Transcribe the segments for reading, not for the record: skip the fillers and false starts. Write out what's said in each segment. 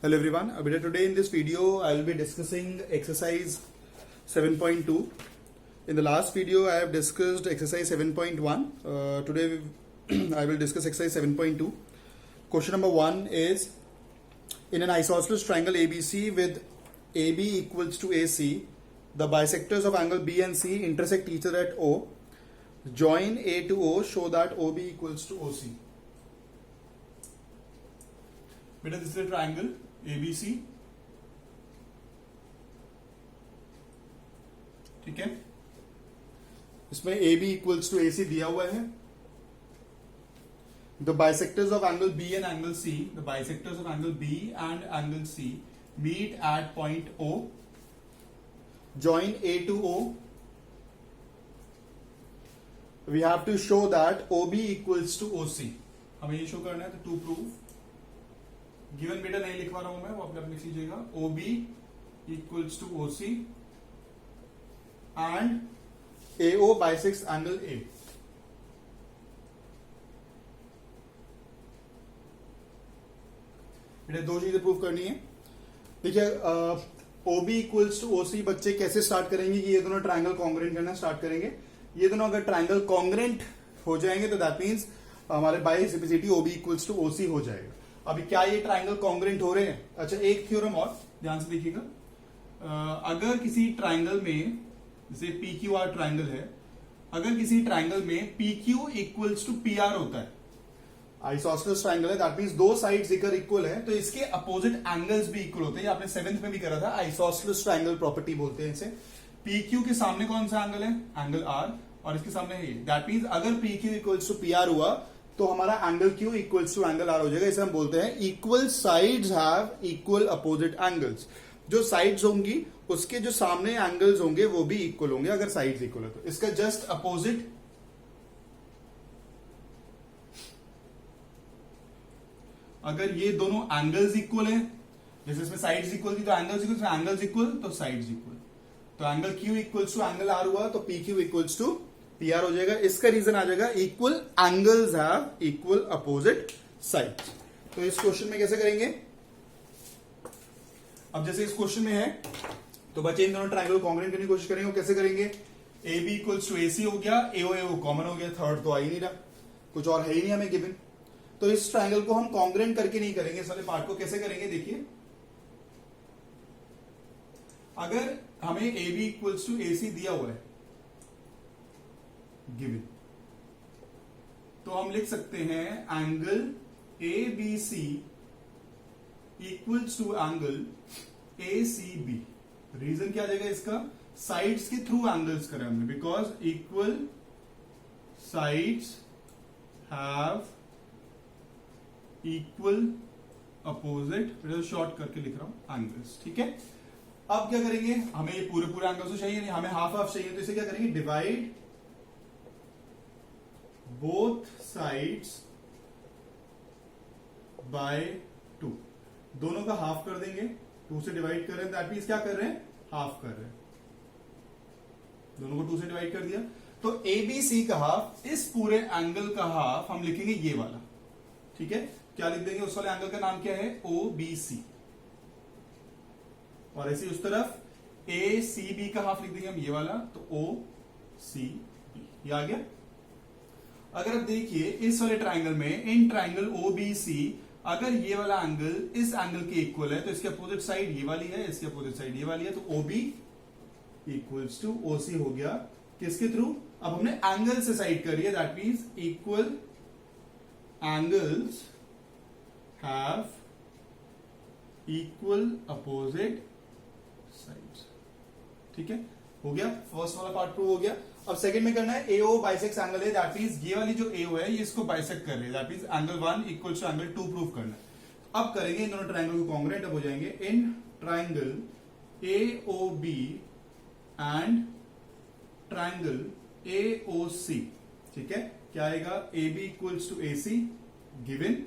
Hello everyone. Today in this video I will be discussing exercise 7.2. In the last video I have discussed exercise 7.1. Today I will discuss exercise 7.2. Question number 1 is, in an isosceles triangle ABC with AB equals to AC, the bisectors of angle B and C intersect each other at O. Join A to O, show that OB equals to OC. बेटा this is triangle ABC, ठीक है। इसमें AB equals to AC दिया हुआ है। The bisectors of angle B and angle C, the bisectors of angle B and angle C meet at point O. Join A to O. We have to show that OB equals to OC. हमें ये show करना है, तो to prove given बेटा नहीं लिखवा रहा हूं मैं, वो अपने आप लिख लीजिएगा। OB equals to OC and AO bisects angle A. बेटा दो चीजें प्रूव करनी है। देखिए OB इक्वल्स टू OC बच्चे कैसे स्टार्ट करेंगे कि ये दोनों ट्राइंगल कॉन्ग्रेंट करना स्टार्ट करेंगे। ये दोनों अगर ट्राइंगल कॉन्ग्रेंट हो जाएंगे तो दैट मीन्स हमारे by reciprocity OB equals to OC हो जाएगा। अभी क्या ये ट्राइंगल कॉन्ग्रेंट हो रहे हैं? अच्छा, एक थ्योरम और ध्यान से देखिएगा। अगर किसी ट्राइंगल में, जैसे PQR ट्राइंगल है, अगर किसी ट्राइंगल में PQ इक्वल्स टू PR होता है, आइसोसेलेस ट्राइंगल है, दैट मींस दो साइड्स इक्वल है, तो इसके अपोजिट एंगल्स भी इक्वल होते हैं। आपने 7th में भी करा था, आइसोसेलेस ट्राइंगल प्रॉपर्टी बोलते हैं इसे। PQ के सामने कौन सा एंगल है? एंगल R, और इसके सामने है ये। दैट मींस अगर PQ इक्वल्स टू PR हुआ तो हमारा angle Q equals to angle R हो जाएगा। इसे हम बोलते हैं equal sides have equal opposite angles. जो साइड्स होंगी उसके जो सामने एंगल्स होंगे वो भी इक्वल होंगे अगर साइड्स इक्वल है तो। इसका जस्ट अपोजिट अगर ये दोनों एंगल्स इक्वल है, जैसे इसमें साइड्स इक्वल थी तो एंगल्स इक्वल, एंगल्स इक्वल तो साइड्स इक्वल, तो angle Q equals to angle R हुआ तो PQ इक्वल्स टू PR हो जाएगा। इसका रीजन आ जाएगा equal angles have equal opposite sides. तो इस क्वेश्चन में कैसे करेंगे? अब जैसे इस क्वेश्चन में है तो बच्चे इन दोनों ट्राइंगल कॉन्ग्रेंट करने की कोशिश करेंगे। कैसे करेंगे? AB इक्वल्स टू AC हो गया, AO कॉमन हो गया, थर्ड तो आ ही नहीं रहा, कुछ और है ही नहीं हमें गिवन। तो इस ट्राइंगल को हम कॉन्ग्रेंट करके नहीं करेंगे। इस वाले पार्ट को कैसे करेंगे? देखिए, अगर हमें AB इक्वल्स टू AC दिया हुआ है गिवन, तो हम लिख सकते हैं angle ABC equals to angle ACB। Reason क्या आ जाएगा इसका? साइड्स के थ्रू एंगल्स करें हमने, because equal sides have equal opposite, short करके लिख रहा हूं, एंगल्स। ठीक है, अब क्या करेंगे? हमें ये पूरे एंगल्स तो चाहिए नहीं, हमें हाफ हाफ चाहिए, तो इसे क्या करेंगे? Divide both sides by 2। दोनों का हाफ कर देंगे, 2 से डिवाइड कर रहे हैं, दैट मींस क्या कर रहे हैं? हाफ कर रहे हैं। दोनों को 2 से डिवाइड कर दिया, तो ABC का हाफ, इस पूरे एंगल का हाफ हम लिखेंगे ये वाला। ठीक है, क्या लिख देंगे? उस वाले एंगल का नाम क्या है? OBC। और ऐसे उस तरफ ACB का हाफ लिख देंगे हम ये वाला, तो OCB। ये आ गया। अगर आप देखिए इस वाले ट्राइंगल में, इन ट्राइंगल OBC, अगर ये वाला एंगल इस एंगल के इक्वल है तो इसके अपोजिट साइड ये वाली है, इसके अपोजिट साइड ये वाली है, तो OB इक्वल्स टू OC हो गया। किसके थ्रू? अब हमने एंगल से साइड करी है, that means equal angles have equal opposite sides. ठीक है, हो गया। फर्स्ट वाला पार्ट प्रूव हो गया। अब सेकंड में करना है AO बाइसेक्ट्स एंगल है, दैट मींस ये वाली जो AO है ये इसको बाइसेक्ट कर रही है, that means angle 1 equals to angle 2 prove करना है। अब करेंगे इन दोनों ट्राइंगल को कॉन्ग्रेंट। अब हो जाएंगे in triangle AOB and triangle AOC। ठीक है, क्या आएगा? AB equals to AC given,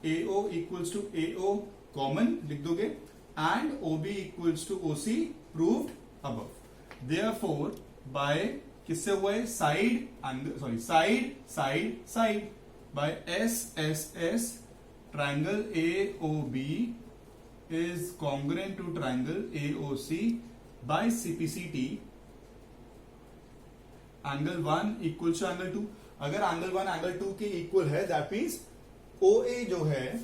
AO equals to AO common लिख दोगे, and OB equals to OC proved above. Therefore, by किससे हुआ है? Side angle, sorry side side side, by SSS triangle AOB is congruent to triangle AOC by CPCT angle 1 equal to angle 2। अगर angle 1 angle 2 के equal है that means OA जो है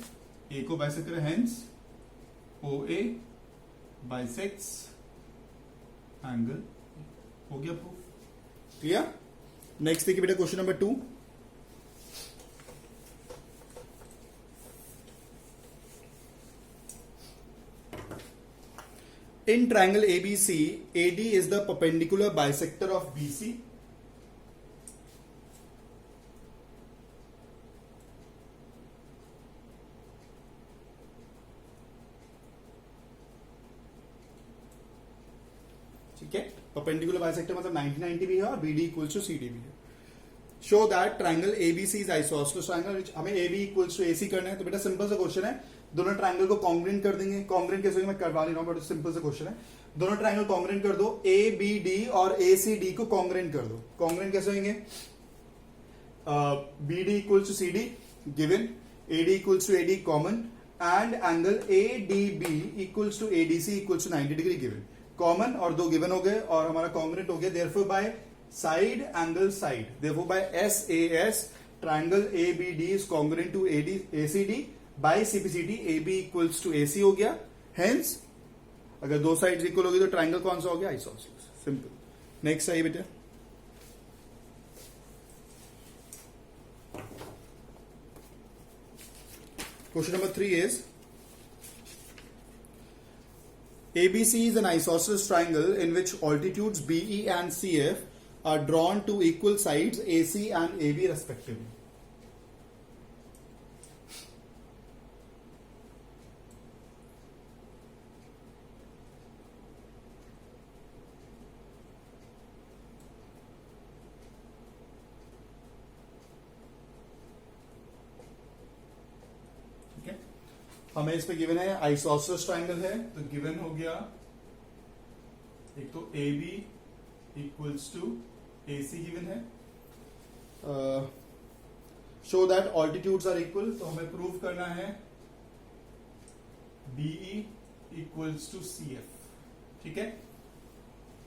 A को bisect करे, हेंस OA बाइसेक्ट्स एंगल। हो गया proof. Clear? Next देखिए बेटा question number 2। In triangle ABC, AD is the perpendicular bisector of BC. ठीक है, परपेंडिकुलर बाइसेक्टर मतलब 90-90 भी है और BD इक्वल्स टू CD भी है। Show that triangle ABC is isosceles triangle. हमें AB इक्वल्स टू AC करना है, तो बेटा सिंपल सा क्वेश्चन है, दोनों ट्राइंगल को कॉन्ग्रुएंट कर देंगे। कॉन्ग्रुएंट कैसे मैं करवा नहीं रहा हूं, बट सिंपल सा क्वेश्चन है। दोनों ट्राइंगल कॉन्ग्रुएंट कर दो, ABD और ACD को कॉन्ग्रुएंट कर दो। कॉन्ग्रुएंट कैसे होंगे? BD equals to CD given, AD equals to AD common and angle ADB equals to ADC equals to 90 degree given. Common और दो गिवन हो गए और हमारा कॉन्ग्रुएंट हो गया। Therefore by side angle side, therefore by SAS triangle ABD is congruent to ACD by CPCT AB equals to AC हो गया। हेंस अगर दो साइड इक्वल होगी तो ट्राइंगल कौन सा हो गया? आइसोसेलेस। सिंपल। नेक्स्ट आइए बेटा, question number 3 is ABC is an isosceles triangle in which altitudes BE and CF are drawn to equal sides AC and AB respectively. हमें इस पे गिवन है आइसोसेलेस ट्राइंगल है, तो गिवन हो गया एक तो AB equals to AC given है। Show that altitudes are equal, तो हमें प्रूव करना है BE इक्वल्स टू CF। ठीक है,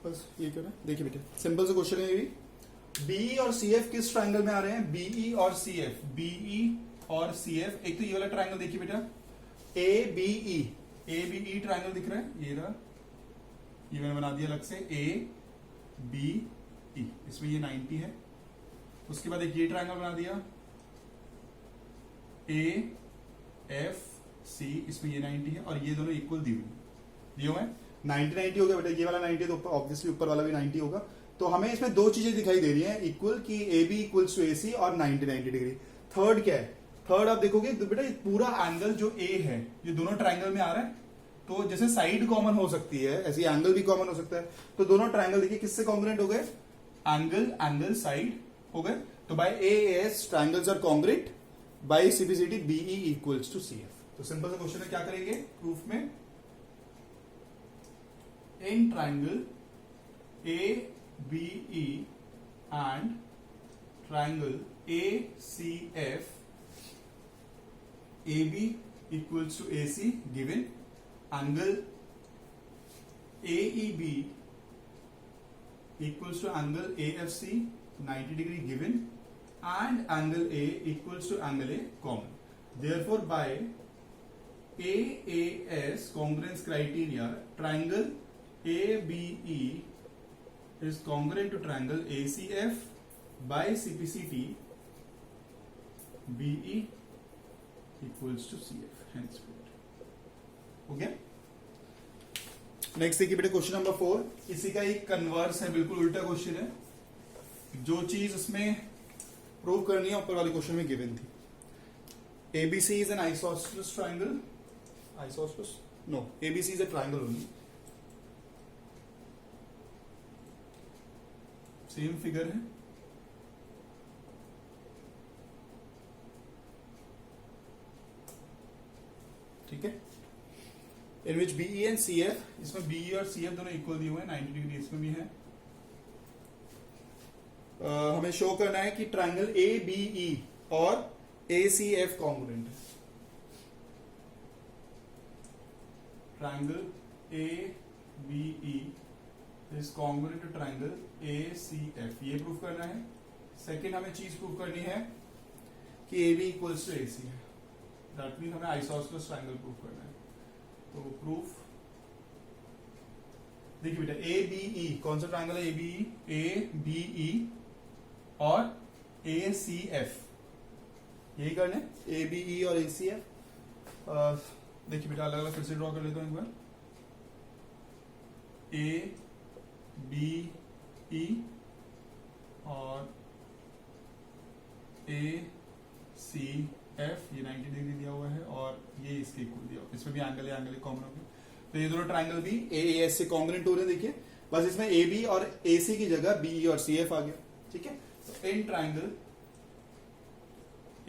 बस ये करना। देखिए बेटे सिंपल सा क्वेश्चन है ये भी। BE और CF किस ट्राइंगल में आ रहे हैं? BE और CF, BE और CF। एक तो ये वाला ट्राइंगल देखिए बेटा ABE ट्राइंगल दिख रहा है, ये रहा, ये मैंने बना दिया अलग से ABE, इसमें ये 90 है। उसके बाद एक ये ट्राइंगल बना दिया AFC, इसमें ये 90 है और ये दोनों इक्वल दिए हुए हैं। 90-90 हो गया बेटा, ये वाला 90 तो ऑब्वियसली ऊपर वाला भी 90 होगा। तो हमें इसमें दो चीजें दिखाई दे रही हैं इक्वल, की AB इक्वल्स टू AC और 90-90 डिग्री। थर्ड क्या है? थर्ड आप देखोगे तो बेटा पूरा एंगल जो A है ये दोनों ट्राइंगल में आ रहा है, तो जैसे साइड कॉमन हो सकती है ऐसे एंगल भी कॉमन हो सकता है। तो दोनों ट्राइंगल देखिए किससे कॉन्ग्रुएंट हो गए? एंगल साइड हो गए। तो by AS triangles are congruent, by CPCT BE equals to CF। तो सिंपल सा क्वेश्चन है, क्या करेंगे प्रूफ में? In triangle ABE and triangle ACF AB equals to AC given, angle AEB equals to angle AFC 90 degree given, and angle A equals to angle A common. Therefore, by AAS congruence criteria, triangle ABE is congruent to triangle ACF by CPCT BE equals to CF। हो गया। Next देखिए बेटे question number 4, इसी का एक converse है, बिल्कुल उल्टा क्वेश्चन है। जो चीज उसमें प्रूव करनी है ऊपर वाले क्वेश्चन में गिवन थी। ABC is an isosceles triangle, isosceles no, ABC is a triangle only. Same figure है, ठीक है। In which BE and CF, इसमें BE और CF दोनों इक्वल दिए हुए हैं, 90 डिग्री इसमें भी है। हमें शो करना है कि ट्राइंगल ABE और ACF कॉन्ग्रुएंट है। Triangle A B E is congruent to triangle A C F, ये प्रूफ करना है। सेकेंड हमें चीज प्रूफ करनी है कि A B equals to A C है, दैट मीन हमें आइसोसेलेस ट्राइंगल प्रूफ करना है। तो प्रूफ देखिए बेटा, ए बी ई कौन सा ट्राइंगल है? ए बी ई और ए सी एफ, यही करना है, ए बी ई और ए सी एफ। देखिए बेटा, अलग अलग फिर से ड्रॉ कर लेता हूं एक बार। ए बी ई और ए सी एफ, ये 90 डिग्री दिया हुआ है और ये इसके इक्वल दिया हुआ है, इसमें भी एंगल कॉमन हो गया, तो ये दोनों ट्राइंगल भी ए एस से कॉन्ग्रुएंट हो रहे हैं। देखिए बस इसमें ए बी और ए सी की जगह बी ई और सी एफ आ गया, ठीक है। तो in triangle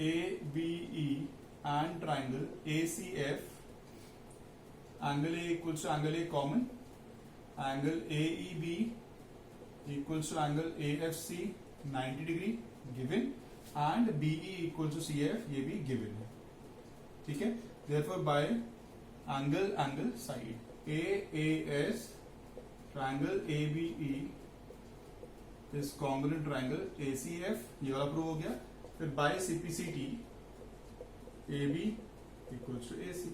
A B E and triangle A C F, angle A equals to angle A common, angle A E B equals to angle A F C 90 degree given, and B E equal to C F, ये भी given है, ठीक है। Therefore by angle side A S triangle A B E is congruent triangle A C F, ये वाला prove हो गया। फिर bye CPCT A B equals to A C,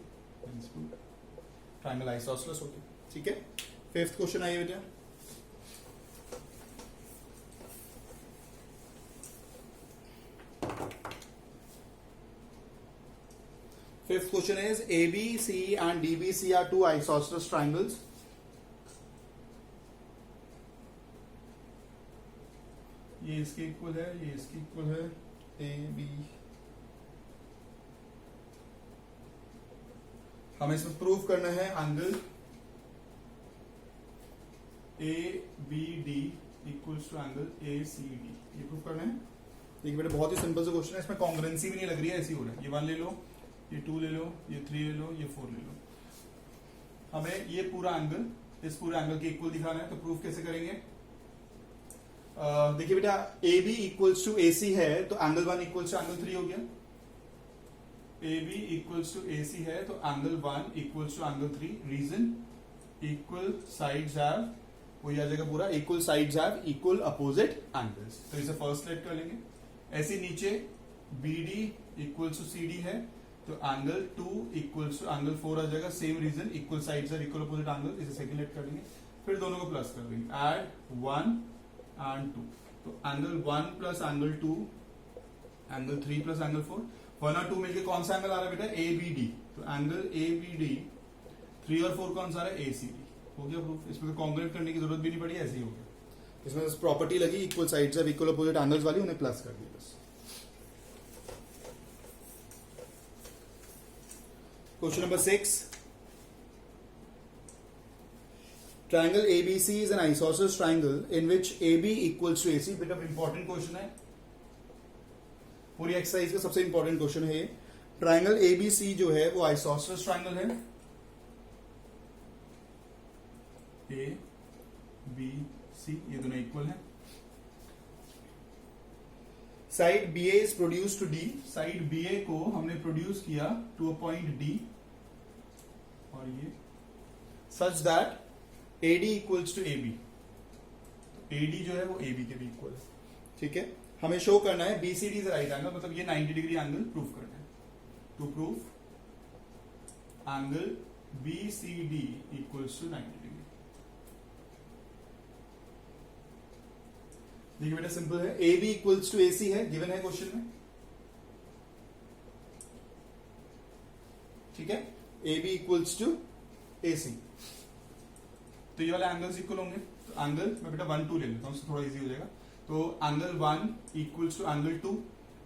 triangle isosceles हो गया, ठीक है। फिफ्थ क्वेश्चन आइए बेटा। Fifth question is ABC and DBC are two isosceles triangles. ये इसके इक्वल है, ये इसके इक्वल है, ए बी। हमें इसमें प्रूव करना है angle A B D equals to angle A C D, ये प्रूव करना है। देखिए बेटा, बहुत ही सिंपल सा क्वेश्चन है, इसमें कॉन्ग्रुएंसी भी नहीं लग रही है, ऐसी हो रहा है। ये 1 ले लो, ये 2 ले लो, ये 3 ले लो, ये 4 ले लो। हमें ये पूरा एंगल इस पूरे एंगल के इक्वल दिखाना है, तो प्रूफ कैसे करेंगे? देखिए बेटा, A B equals to A C है तो एंगल 1 इक्वल्स टू एंगल 3 हो गया। A B equals to A C है तो angle 1 equals to angle 3। Reason equal sides have, वही आ जाएगा पूरा, equal sides have equal opposite angles, तो इसे फर्स्ट लेट कर लेंगे। ऐसे नीचे B D equals to C D है तो एंगल 2 इक्वल्स टू एंगल 4 आ जाएगा, same reason, equal sides are equal opposite angle, इसे सेकंड लेट कर लेंगे। फिर दोनों को प्लस कर देंगे, ऐड 1 एंड 2, तो angle 1 plus angle 2, angle 3 plus angle 4, 1 और 2 मिलके कौन सा एंगल आ रहा है बेटा? ए बी डी, तो एंगल ए बी डी, 3 और 4 कौन सा आ रहा है? ए सी डी। हो गया प्रूफ, इसमें तो कॉन्ग्रुएंट करने की जरूरत भी नहीं पड़ी, ऐसे ही हो गया। इसमें प्रॉपर्टी लगी equal sides are equal opposite angles वाली, उन्हें प्लस कर दिया बस। Question number 6. Triangle ABC is an isosceles triangle in which AB equals to AC. Bit of important question है, पूरी एक्सरसाइज का सबसे इंपॉर्टेंट क्वेश्चन है ये। ट्राइंगल ABC जो है वो आइसोसेलेस ट्राइंगल है, A B C ये दोनों इक्वल है। Side BA is produced to D, side BA को हमने प्रोड्यूस किया टू अ पॉइंट D, और ये such that AD equals to AB, AD जो है वो AB के भी इक्वल है, ठीक है। हमें शो करना है BCD इज राइट एंगल, मतलब ये 90 डिग्री एंगल प्रूफ करना है। To proof angle BCD equals to 90 degree. देखिए बेटा, सिंपल है, AB इक्वल्स टू AC है, गिवन है क्वेश्चन में, ठीक है। AB इक्वल्स टू AC, तो ये वाले एंगल्स इक्वल होंगे, तो एंगल मैं बेटा 1 2 ले लेता हूं, थोड़ा इजी हो जाएगा। तो angle 1 equals to angle 2,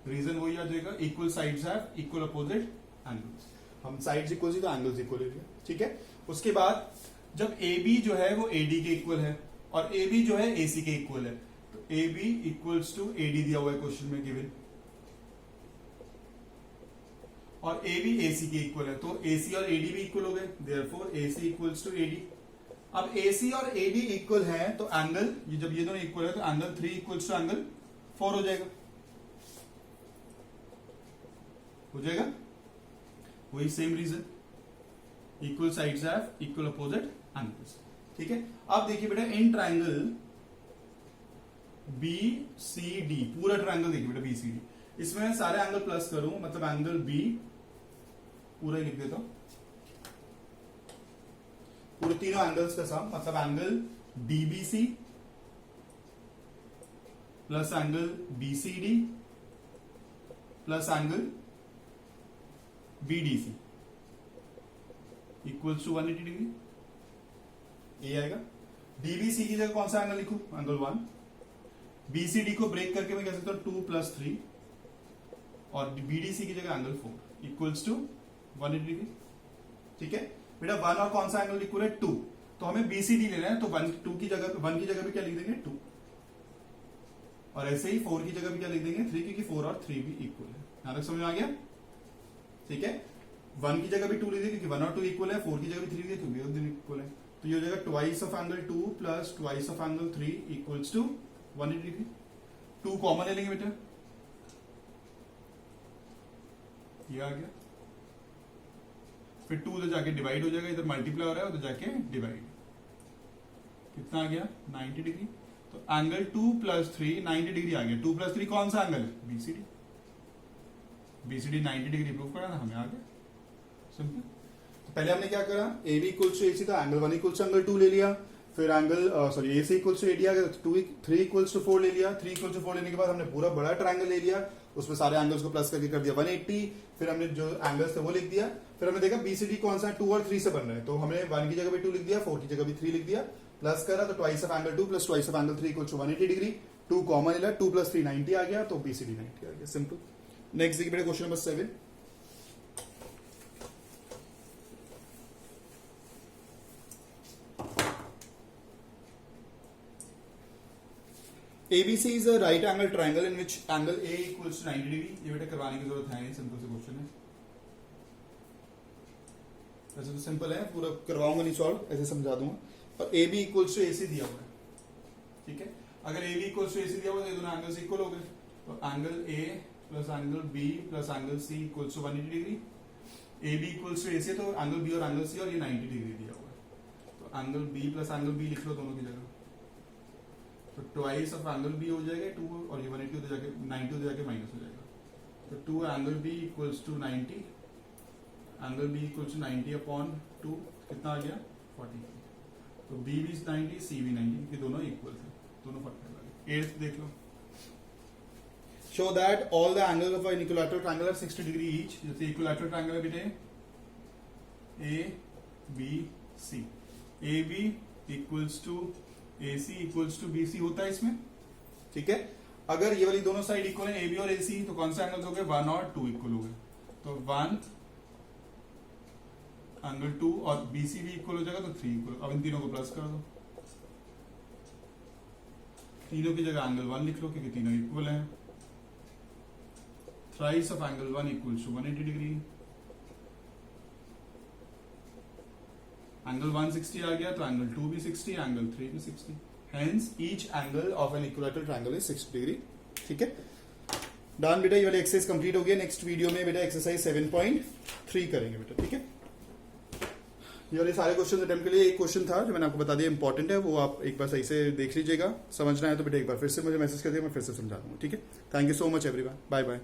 reason वही आ जाएगा, equal sides have equal opposite angles. हम साइड्स इक्वल ही तो एंगल्स इक्वल है, ठीक है। उसके बाद जब AB जो है वो AD के इक्वल है और AB जो है AC के इक्वल है, तो AB इक्वल्स टू AD दिया हुआ है क्वेश्चन में गिवन, और AB AC के इक्वल है, तो AC और AD भी इक्वल हो गए, therefore AC equals to AD। अब AC और AD इक्वल है तो एंगल, ये जब ये दोनों इक्वल है तो एंगल 3 इक्वल्स टू एंगल 4 हो जाएगा, वही same reason. Equal sides have equal opposite angles. ठीक है, अब देखिए बेटा in triangle B C D, पूरा ट्राइंगल देखिए बेटा बी सी डी, इसमें मैं सारे एंगल प्लस करूं मतलब एंगल बी पूरा ही लिख देता हूं, पूरे तीनों एंगल्स का सम मतलब angle DBC plus angle BCD plus angle BDC equals to 180 degree. ये आएगा। डीबीसी की जगह कौन सा एंगल लिखूं, एंगल 1। बीसीडी को ब्रेक करके मैं कह सकता हूं 2 + 3 और बीडीसी की जगह एंगल 4 इक्वल्स टू 180 डिग्री। ठीक है बेटा, 1 और कौन सा एंगल इक्वल है 2, तो हमें बीसीडी लेना है, तो 1 की जगह भी क्या लिख देंगे 2, और ऐसे ही 4 की जगह भी क्या लिख देंगे 3, क्योंकि 4 और 3 भी इक्वल है। यहां तक समझ में आ गया। ठीक है, 1 की जगह भी 2 लिख देंगे क्योंकि 1 और 2 इक्वल है, 4 की जगह भी 3 लिख देंगे क्योंकि इक्वल है, तो ये हो जाएगा twice of angle 2 plus twice of angle 3 equals to 180 degree. 2 common ले लेंगे बेटा, ये आ गया, फिर 2 उधर जाके डिवाइड हो जाएगा, इधर मल्टीप्लाई हो रहा है उधर जाके डिवाइड, कितना आ गया 90 डिग्री। तो एंगल 2 + 3 90 डिग्री आ गया। 2 + 3 कौन सा एंगल है, बीसीडी। बीसीडी 90 डिग्री प्रूव करा ना, हमें आ गया, सिंपल। तो पहले हमने क्या करा, A B equals to A सी था, एंगल 1 इक्वल्स टू एंगल 2 ले लिया, फिर angle sorry a c equals to a d आ गया, 3 इक्वल्स टू 4 ले लिया। 3 इक्वल्स टू 4 लेने के बाद हमने पूरा बड़ा ट्राइंगल ले लिया, उसमें सारे एंगल्स को प्लस करके कर दिया 180, फिर हमने जो एंगल्स थे वो लिख दिया, फिर हमने देखा बीसीडी कौन सा 2 और 3 से बन रहा है, तो हमने 1 की जगह भी 2 लिख दिया, 4 की जगह भी 3 लिख दिया, प्लस करा तो twice of angle 2 plus twice of angle 3 equals to 180 degree. 2 common लिया, 2 + 3 90 आ गया, तो बीसीडी 90 आ गया, सिंपल। नेक्स्ट देखिए बेटा question number 7। ABC is a right angle triangle in which angle A equals to 90 degree. ये बेटा करवाने की जरूरत है नहीं, सिंपल से क्वेश्चन है, वैसे तो सिंपल है, पूरा करवाऊंगा नहीं सॉल्व, ऐसे समझा दूंगा। और AB इक्वल्स टू AC दिया हुआ है। ठीक है, अगर AB इक्वल्स टू AC दिया हुआ है तो दोनों एंगल्स इक्वल हो गए, तो angle A plus angle B plus angle C equals to 180 degree. AB equals to AC, तो एंगल B और एंगल C और ये 90 डिग्री दिया हुआ है, तो angle B plus angle B लिख लो दोनों की जगह, तो ट्वाइस ऑफ एंगल बी हो जाएगा 2 और ये 180 उधर जाके 90 उधर जाके माइनस हो जाएगा, तो 2 angle B equals to 90, angle B equals to 90/2 कितना आ गया 40, तो बी भी 90 सी भी 90, ये दोनों इक्वल थे, दोनों 40 वाले। 8th देख लो, show that all the angles of an equilateral triangle are 60 degree each. जैसे इक्विलैटरल ट्रायंगल है बेटे a b c, a B equals to AC equals to BC होता है इसमें। ठीक है, अगर ये वाली दोनों साइड इक्वल है AB और AC, तो कौन सा एंगल हो गए 1 और 2 इक्वल हो गए, तो 1 एंगल 2 और BC भी इक्वल हो जाएगा, तो 3 इक्वल। अब इन तीनों को प्लस कर दो, तीनों की जगह एंगल 1 लिख लो क्योंकि तीनों इक्वल है। Thrice of angle 1 equals to 180 degree, angle 160 आ गया, तो एंगल 2 भी 60, एंगल 3 भी 60, hence each angle of an equilateral triangle is 60 degree. ठीक है, डन बेटा, ये वाली एक्सरसाइज कंप्लीट हो गया। नेक्स्ट वीडियो में बेटा एक्सरसाइज 7.3 करेंगे बेटा। ठीक है, ये वाले सारे क्वेश्चन अटेम्प्ट के लिए एक क्वेश्चन था जो मैंने आपको बता दिया इंपॉर्टेंट है, वो आप एक बार सही से देख लीजिएगा, समझना है तो बेटा एक बार फिर से मुझे मैसेज कर दिया, मैं फिर से समझा दूंगा। ठीक है, thank you so much everyone, bye bye.